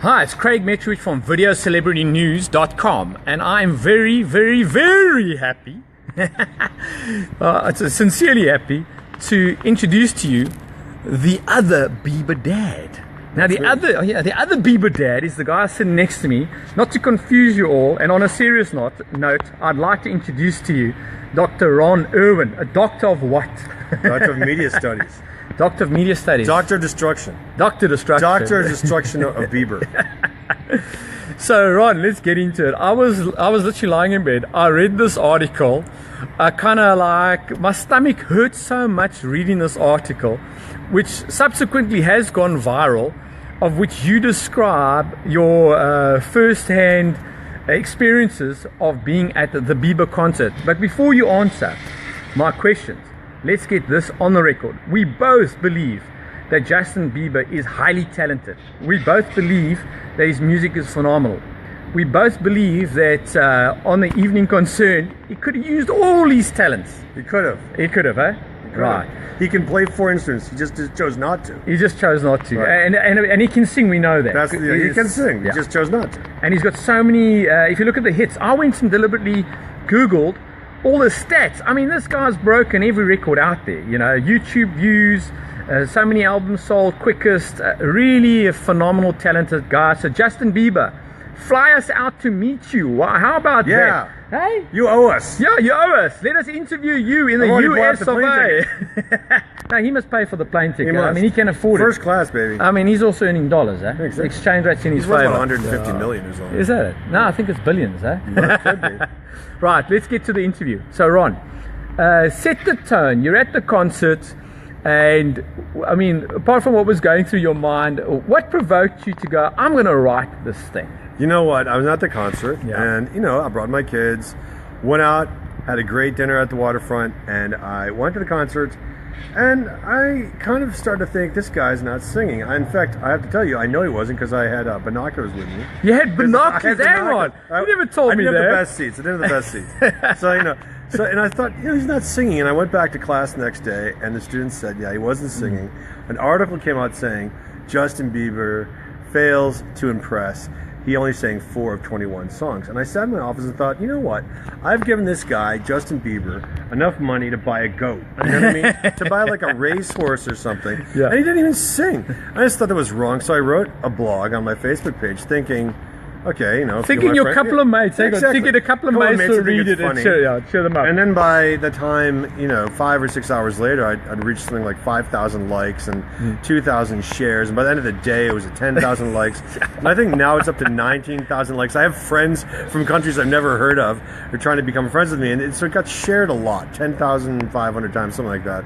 Hi, it's Craig Metrowich from VideoCelebrityNews.com, and I'm very, very, very happy, sincerely happy to introduce to you the other Bieber dad. Now, the other Bieber dad is the guy sitting next to me. Not to confuse you all, and on a serious note, I'd like to introduce to you Dr. Ron Irwin, a doctor of what? Doctor of Media Studies. Doctor of Media Studies. Doctor of Destruction. Doctor Destruction. Doctor of Destruction of Bieber. So Ron, let's get into it. I was literally lying in bed. I read this article. Kind of like my stomach hurt so much reading this article, which subsequently has gone viral, of which you describe your first-hand experiences of being at the Bieber concert. But before you answer my questions, let's get this on the record. We both believe that Justin Bieber is highly talented. We both believe that his music is phenomenal. We both believe that on the Evening Concern, he could have used all his talents. He could have. He could have, eh? Right. He can play 4 instruments. He just chose not to. He just chose not to. Right. And he can sing, we know that. He can sing. Yeah. He just chose not to. And he's got so many, if you look at the hits, I went and deliberately Googled all the stats. I mean, this guy's broken every record out there. You know, YouTube views, so many albums sold, quickest, really a phenomenal, talented guy. So Justin Bieber, fly us out to meet you. How about that? Hey? You owe us. Yeah, you owe us. Let us interview you in the US of A. No, he must pay for the plane ticket. I mean, he can afford First class, baby. I mean, he's also earning dollars, eh? Exactly. Exchange rate's in his favor. He's worth 150 million or something. Is that it? No, I think it's billions, eh? Well, it could be. Right, let's get to the interview. So, Ron, set the tone. You're at the concert, and I mean, apart from what was going through your mind, what provoked you to go, I'm going to write this thing? You know what? I was at the concert, and I brought my kids, went out, had a great dinner at the waterfront, and I went to the concert, and I kind of started to think, this guy's not singing. In fact, I have to tell you, I know he wasn't, because I had binoculars with me. You had binoculars? Hang on. You never told me that. I didn't have the best seats. I didn't have the best seats. And I thought, he's not singing. And I went back to class the next day, and the students said, he wasn't singing. An article came out saying, Justin Bieber fails to impress. He only sang 4 of 21 songs. And I sat in my office and thought, you know what? I've given this guy, Justin Bieber, enough money to buy a goat. You know what I mean? To buy like a racehorse or something. Yeah. And he didn't even sing. I just thought that was wrong. So I wrote a blog on my Facebook page thinking, okay, thinking your couple of mates, thinking a couple of mates will read it and cheer them up. And then by the time, 5 or 6 hours later, I'd reached something like 5,000 likes and 2,000 shares. And by the end of the day, it was at 10,000 likes. And I think now it's up to 19,000 likes. I have friends from countries I've never heard of who are trying to become friends with me. And so it got shared a lot, 10,500 times, something like that.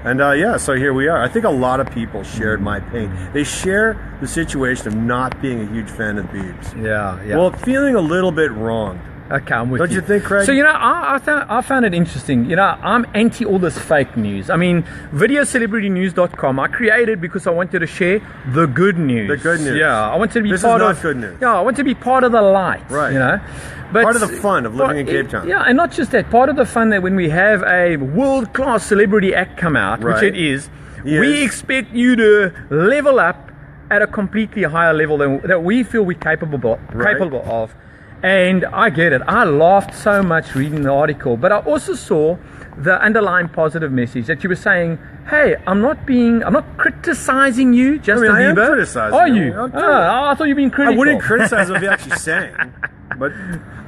And so here we are. I think a lot of people shared my pain. They share the situation of not being a huge fan of Biebs. Yeah. Well, feeling a little bit wrong. Okay, I'm with you. Don't you think, Craig? So, I found it interesting. I'm anti all this fake news. I mean, VideoCelebrityNews.com I created because I wanted to share the good news. The good news. Yeah, I wanted to be this part is of... not good news. Yeah, I want to be part of the light, right. But part of the fun of living in Cape Town. Yeah, and not just that. Part of the fun that when we have a world-class celebrity act come out, which it is, we expect you to level up at a completely higher level than that we feel we're capable of. And I get it. I laughed so much reading the article, but I also saw the underlying positive message that you were saying, hey, I'm not criticizing you, Justin Bieber. I am criticizing Are you? I thought you were being critical. I wouldn't criticize him if he actually sang. But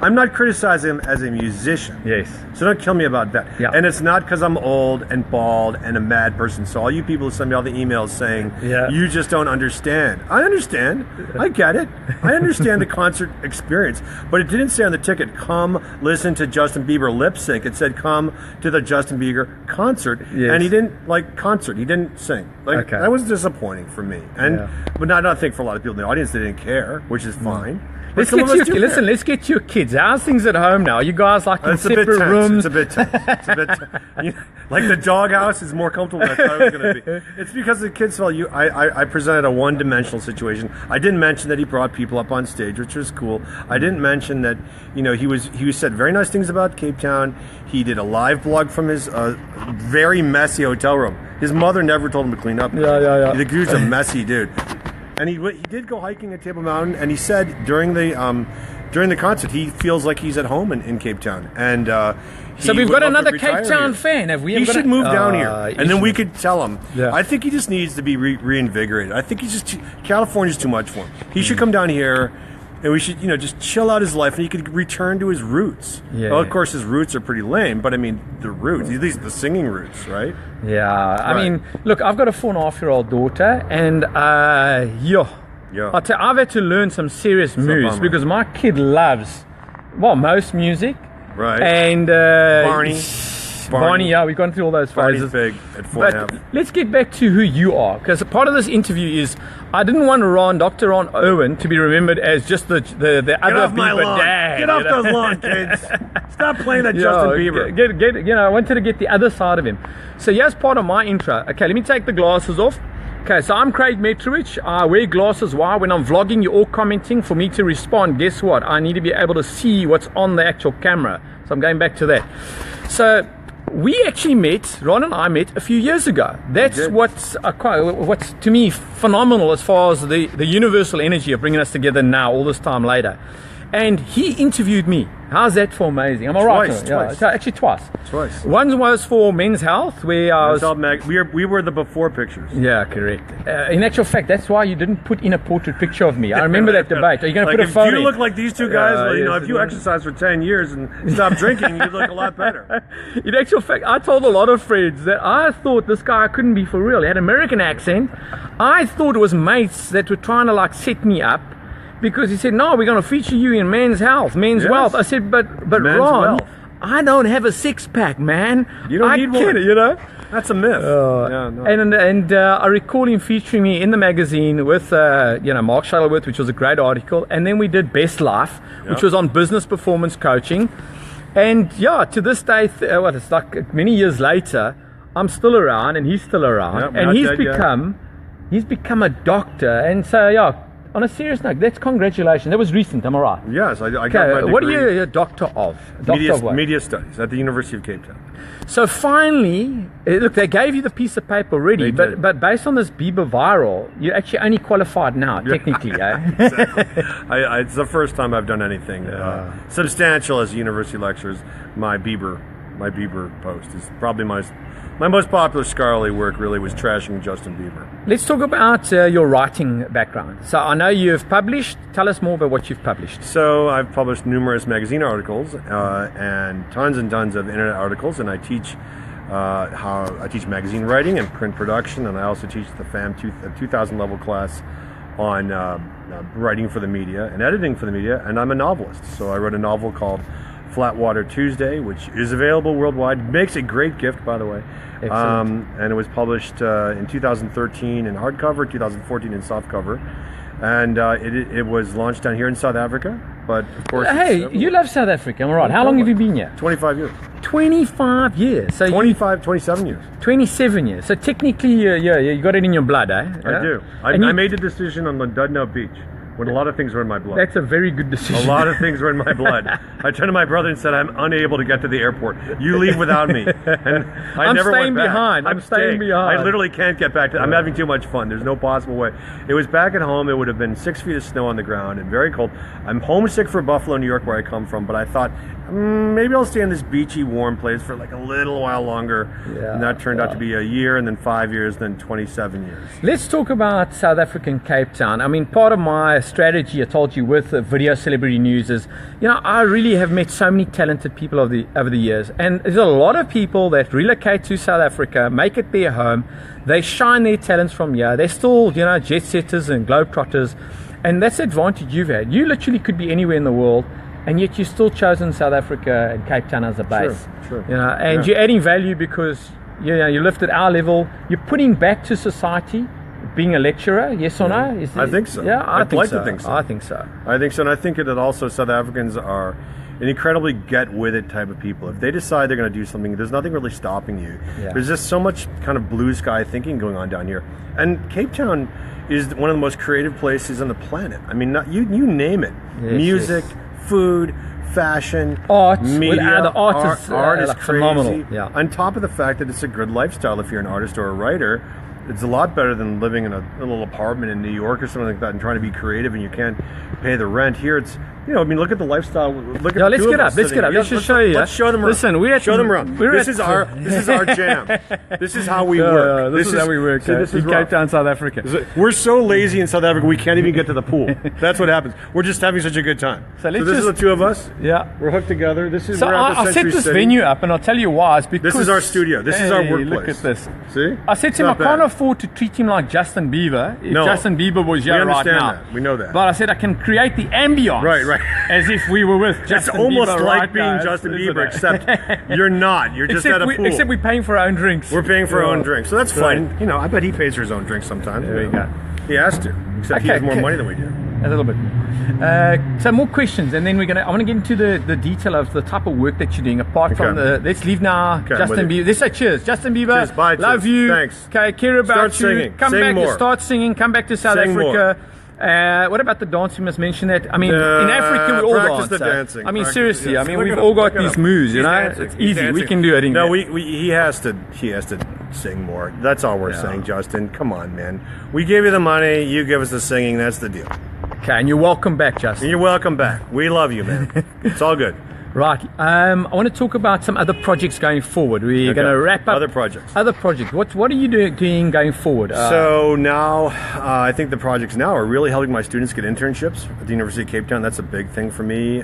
I'm not criticizing him as a musician. Yes. So don't kill me about that. Yeah. And it's not because I'm old and bald and a mad person. So all you people who send me all the emails saying, you just don't understand. I understand. I get it. I understand the concert experience. But it didn't say on the ticket, come listen to Justin Bieber lip sync. It said, come to the Justin Bieber concert. Yes. And he didn't concert. He didn't sing. That was disappointing for me. And but not think for a lot of people in the audience, they didn't care, which is fine. Let's get your kids. How's things at home now? You guys like in separate rooms? It's a bit tense. Like the doghouse is more comfortable than I thought it was going to be. It's because the kids felt I presented a one-dimensional situation. I didn't mention that he brought people up on stage, which was cool. I didn't mention that he said very nice things about Cape Town. He did a live blog from his very messy hotel room. His mother never told him to clean up. Yeah. The dude's a messy dude. And he did go hiking at Table Mountain, and he said during the concert he feels like he's at home in Cape Town. And so we've got another Cape Town fan, have we? He should move down here, and then we could tell him. Yeah. I think he just needs to be reinvigorated. I think California's too much for him. He should come down here. And we should, just chill out his life, and he could return to his roots. Yeah. Well, of course, his roots are pretty lame, but I mean, the roots, at least the singing roots, right? Yeah. I mean, look, I've got a 4.5-year-old daughter, and I've had to learn some serious moves because my kid loves, most music. Right. And Barney, yeah, we've gone through all those phases. Barney's big at 4.5. Let's get back to who you are, because part of this interview is I didn't want Dr. Ron Irwin to be remembered as just the other Bieber dad. Get off those lawn, kids. Stop playing that Justin Bieber. I wanted to get the other side of him. So here's part of my intro. Okay, let me take the glasses off. Okay, so I'm Craig Metrowich. I wear glasses. Why? When I'm vlogging, you're all commenting. For me to respond, guess what? I need to be able to see what's on the actual camera. So I'm going back to that. So we actually met, Ron and I met a few years ago. That's what's to me phenomenal as far as the universal energy of bringing us together now, all this time later. And he interviewed me. How's that for amazing? Am I right? Twice. Yeah, so actually twice. One was for Men's Health, where I was... We were the before pictures. Yeah, correct. In actual fact, that's why you didn't put in a portrait picture of me. I remember that debate. Are you going to put a photo? If you look like these two guys, if you exercise for 10 years and stop drinking, you'd look a lot better. In actual fact, I told a lot of friends that I thought this guy couldn't be for real. He had an American accent. I thought it was mates that were trying to set me up. Because he said, no, we're going to feature you in Men's Health, Men's Wealth. I said, but Ron, I don't have a six-pack, man. You don't need one. That's a myth. No. And I recall him featuring me in the magazine with, Mark Shuttleworth, which was a great article. And then we did Best Life, which was on business performance coaching. And to this day, it's like many years later, I'm still around and he's still around. And he's become a doctor. And so, on a serious note, that's congratulations. That was recent, am I right? Yes, I got my degree. What are you a doctor of? Media studies at the University of Cape Town. So finally, look, they gave you the piece of paper already, but based on this Bieber viral, you're actually only qualified now, technically. Exactly. It's the first time I've done anything substantial as a university lecturer. My Bieber post is probably my most popular scholarly work. Really was trashing Justin Bieber. Let's talk about your writing background. So I know you've published. Tell us more about what you've published. So I've published numerous magazine articles and tons of internet articles, and I teach I teach magazine writing and print production, and I also teach the FAM 2000 level class on writing for the media and editing for the media. And I'm a novelist, so I wrote a novel called Flatwater Tuesday, which is available worldwide. Makes a great gift, by the way. And it was published in 2013 in hardcover, 2014 in softcover, and it was launched down here in South Africa. But of course, you love South Africa, am I right? How long have you been here? 25 years. 25 years. So 27 years. 27 years. So technically, you got it in your blood, eh? I do. I made the decision on Llandudno Beach when a lot of things were in my blood. That's a very good decision. A lot of things were in my blood. I turned to my brother and said, I'm unable to get to the airport. You leave without me. And I'm never staying went back. behind. I'm staying behind. I literally can't get back to I'm having too much fun. There's no possible way. It was back at home. It would have been 6 feet of snow on the ground and very cold. I'm homesick for Buffalo, New York, where I come from, but I thought, maybe I'll stay in this beachy, warm place for like a little while longer. And that turned out to be a year, and then 5 years, then 27 years. Let's talk about South African Cape Town. I mean, part of my strategy, I told you, with Video Celebrity News is, I really have met so many talented people over the years. And there's a lot of people that relocate to South Africa, make it their home. They shine their talents from here. They're still, jet setters and globetrotters. And that's the advantage you've had. You literally could be anywhere in the world, and yet you've still chosen South Africa and Cape Town as a base. Sure. And you're adding value because you lifted our level. You're putting back to society, being a lecturer, yes or no? I think so. Yeah, I think so. I think so. I think so. And I think that also South Africans are an incredibly get-with-it type of people. If they decide they're going to do something, there's nothing really stopping you. Yeah. There's just so much kind of blue sky thinking going on down here. And Cape Town is one of the most creative places on the planet. I mean, you name it. Yes, music, food, fashion, art, media, the art is crazy. phenomenal. Yeah. On top of the fact that it's a good lifestyle if you're an artist or a writer, it's a lot better than living in a little apartment in New York or something like that and trying to be creative and you can't pay the rent. Here it's, I mean, look at the lifestyle. Look at let's get up. Let's get up. Let's just show you. Let's show them around. Listen, show them around. This is our jam. This is how we work. This is how we work. This is in Cape Town, South Africa. We're so lazy in South Africa we can't even get to the pool. That's what happens. We're just having such a good time. So this is the two of us. Yeah, we're hooked together. This is. So I set this venue up, and I'll tell you why. It's because this is our studio. This is our workplace. Look at this. See? I said to him, I can't afford to treat him like Justin Bieber. If Justin Bieber was here right now, that. We know that. But I said I can create the ambience, right, as if we were with Justin Bieber. It's almost Bieber like right being now, Justin Bieber, except you're not. You're just at a pool. Except we're paying for our own drinks. We're paying for our own drinks, so that's fine. You know, I bet he pays for his own drinks sometimes. There we go. He has to, except he has more money than we do. A little bit. So more questions, and then I want to get into the detail of the type of work that you're doing. Apart from let's leave now. Justin Bieber. Let's say cheers, Justin Bieber. Cheers, bye, love you. Thanks. Okay, care about Start you. Singing. Come Sing back. More. Start singing. Come back to South Africa. What about the dance? You must mention that. I mean, in Africa we all practice dance. the dancing. I mean, seriously. Yes. I mean, we've all got these moves. You know, it's easy. We can do it. No, he has to sing more. That's all we're saying, Justin. Come on, man. We gave you the money. You give us the singing. That's the deal. Okay, and you're welcome back, Justin. You're welcome back. We love you, man. It's all good. Right. I want to talk about some other projects going forward. We're going to wrap up. Other projects. What are you doing going forward? So now, I think the projects now are really helping my students get internships at the University of Cape Town. That's a big thing for me.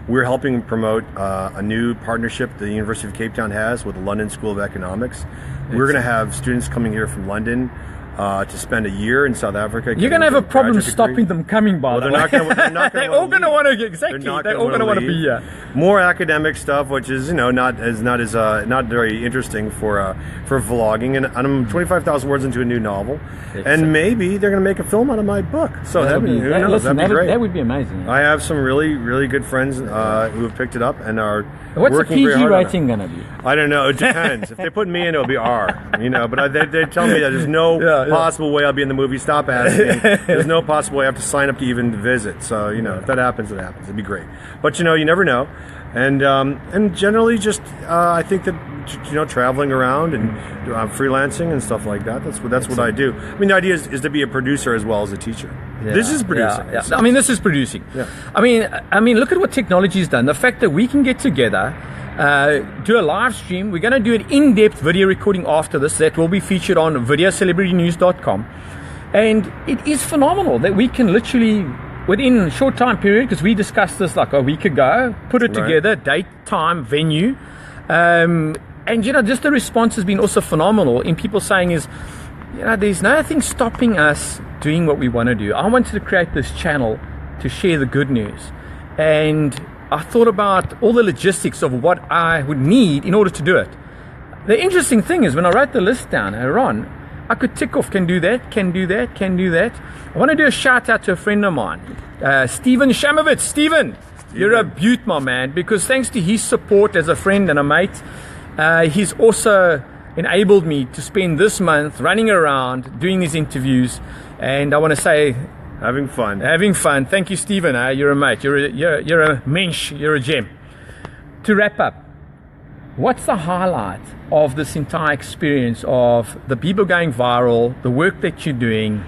We're helping promote a new partnership the University of Cape Town has with the London School of Economics. We're going to have students coming here from London to spend a year in South Africa. You're going to have a problem stopping them coming, by the way. They're all going to want to exactly. They're all going to want to be here. More academic stuff, which is not very interesting for vlogging. And I'm 25,000 words into a new novel, and maybe they're going to make a film out of my book. So that'd be great. That would be amazing. I have some really good friends who have picked it up and are. What's the PG PG rating going to be? I don't know. It depends. If they put me in, it'll be R. But they tell me that there's no possible way I'll be in the movie. Stop asking. There's no possible way I have to sign up to even visit. So if that happens, it happens. It'd be great. But you never know. And generally, just I think that traveling around and freelancing and stuff like that. That's what I do. I mean, the idea is to be a producer as well as a teacher. This is producing. Yeah. I mean, this is producing. Yeah. I mean, look at what technology's done. The fact that we can get together, do a live stream. We're going to do an in-depth video recording after this that will be featured on videocelebritynews.com, and it is phenomenal that we can literally, within a short time period, because we discussed this like a week ago, put it together, date, time, venue, and just the response has been also phenomenal in people saying is, there's nothing stopping us doing what we want to do. I wanted to create this channel to share the good news, and I thought about all the logistics of what I would need in order to do it. The interesting thing is when I wrote the list down, Ron, I could tick off, can do that, can do that, can do that. I want to do a shout out to a friend of mine, Steven Shamovitz. Steven, you're a beaut, my man, because thanks to his support as a friend and a mate, he's also enabled me to spend this month running around doing these interviews. And I want to say, having fun. Thank you, Stephen. You're a mate. You're a mensch. You're a gem. To wrap up, what's the highlight of this entire experience of the Bieber going viral, the work that you're doing?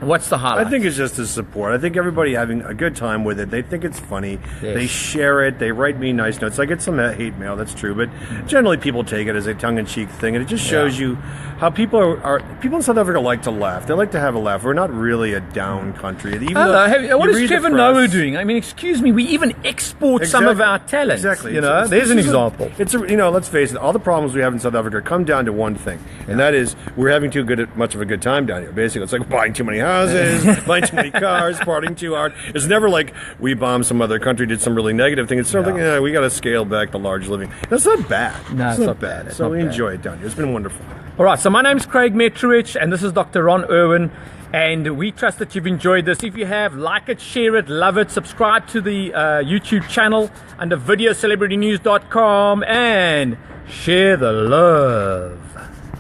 What's the highlight? I think it's just the support. I think everybody having a good time with it. They think it's funny. Yes. They share it. They write me nice notes. I get some hate mail, that's true, but generally people take it as a tongue-in-cheek thing, and it just shows you how people are. People in South Africa like to laugh. They like to have a laugh. We're not really a down country. What is Trevor Noah doing? I mean, excuse me. We even export some of our talents. Exactly. There's an example. Let's face it. All the problems we have in South Africa come down to one thing, and that is we're having much of a good time down here. Basically, it's like buying too many houses, buying too many cars, partying too hard. It's never like we bombed some other country, did some really negative thing. It's something we got to scale back the large living. That's not bad. No, it's not bad. So we enjoy it down here. It's been wonderful. All right, so my name's Craig Metrowich, and this is Dr. Ron Irwin, and we trust that you've enjoyed this. If you have, like it, share it, love it, subscribe to the YouTube channel under videocelebritynews.com, and share the love.